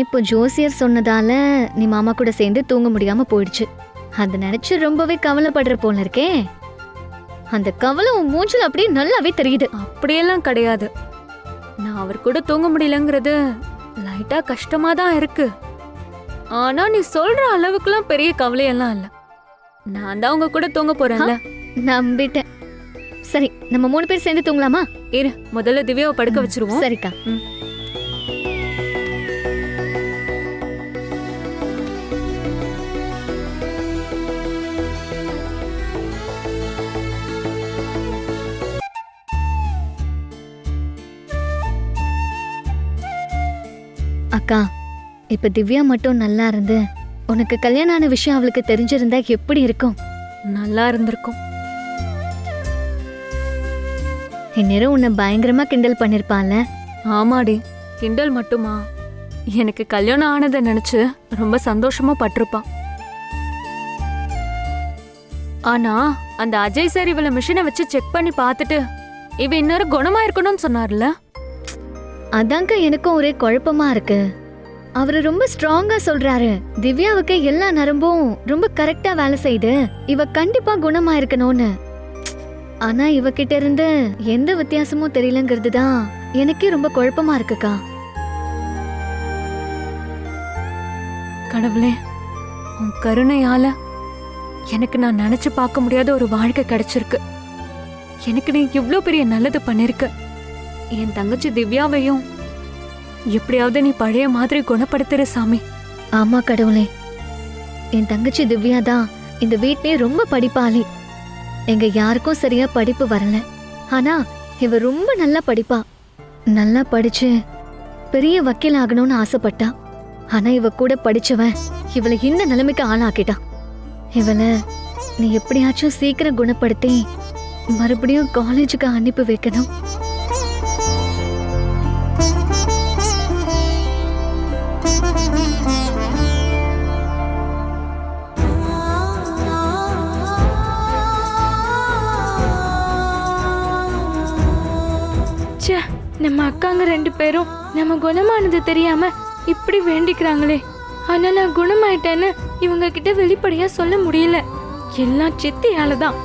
இப்போ ஜோசியர் சொன்னதால நீ மாமா கூட சேர்ந்து தூங்க முடியாம போயிடுச்சு. அதை நினைச்சு ரொம்பவே கவலைப்படுற போல இருக்கே. அந்த கவலை உன் மூஞ்சில அப்படியே நல்லாவே தெரியுது. அப்படியெல்லாம் கிடையாது. நான் அவர் கூட தூங்க முடியலங்கிறது லைட்டா கஷ்டமா தான் இருக்கு. ஆனா நீ சொல்ற அளவுக்குலாம் பெரிய கவலையெல்லாம் இல்ல. நான் தான் உங்க கூட தூங்க போறேன்ல. நம்பிட்டேன். சரி, நம்ம 3 பேர் சேர்ந்து தூங்கலாமா? இரு, முதல்ல திவ்யாவை படுக்க வச்சிருவோம். சரிக்கா. அக்கா, இப்ப திவ்யா மட்டும் நல்லா இருந்து உனக்கு கல்யாணம் ஆன விஷயம் அவளுக்கு தெரிஞ்சிருந்தா எப்படி இருக்கும்? நல்லா இருந்திருக்கும். இந்நேரம் உன்னை பயங்கரமா கிண்டல் பண்ணிருப்பான்ல. ஆமாடி, கிண்டல் மட்டுமா, எனக்கு கல்யாணம் ஆனதை நினைச்சு ரொம்ப சந்தோஷமா பட்டிருப்பான். ஆனா அந்த அஜய் சார் இவள மிஷினை வச்சு செக் பண்ணி பார்த்துட்டு இவ இன்னொரு குணமா இருக்கணும்னு சொன்னார்ல. அதாங்க எனக்கும் ஒரே குழப்பமா இருக்கு. அவரு ரொம்ப ஸ்ட்ராங்கா சொல்றாரு திவ்யாவுக்கு எல்லா நரம்பும் ரொம்ப கரெக்டா வேலை செய்யுது, இவ கண்டிப்பா குணமா இருக்கணும்னு. ஆனா இவகிட்ட இருந்து எந்த வித்தியாசமும் தெரியலங்கிறது தான் எனக்கே ரொம்ப குழப்பமா இருக்குக்கா. கடவுளே, உன் கருணையால எனக்கு நான் நினைச்சு பார்க்க முடியாத ஒரு வாழ்க்கை கிடைச்சிருக்கு. எனக்கு நீ இவ்ளோ பெரிய நல்லது பண்ணிருக்க. என் தங்கச்சி திவ்யாவையும் எப்படியாவது நீ பழைய மாதிரி குணப்படுத்துற சாமி. ஆமா கடவுளே, என் தங்கச்சி திவ்யா தான் இந்த வீட்லயே ரொம்ப படிப்பாளி. எங்க யாருக்கும் சரியா படிப்பு வரல. ஆனா இவ ரொம்ப நல்லா படிப்பா. நல்லா படிச்சு பெரிய வக்கீல் ஆகணும்னு ஆசைப்பட்டா. ஆனா இவ கூட படிச்சவன் இவளை இந்த நிலைமைக்கு ஆளாக்கிட்டான். இவளை நீ எப்படியாச்சும் சீக்கிரம் குணப்படுத்தி மறுபடியும் காலேஜுக்கு அனுப்பி வைக்கணும். நம்ம அக்காங்க 2 பேரும் நம்ம குணமானது தெரியாம இப்படி வேண்டிக்கிறாங்களே. ஆனா நான் குணமாயிட்டேன்னு இவங்க கிட்ட வெளிப்படையா சொல்ல முடியல. எல்லாம் சித்தியால தான்.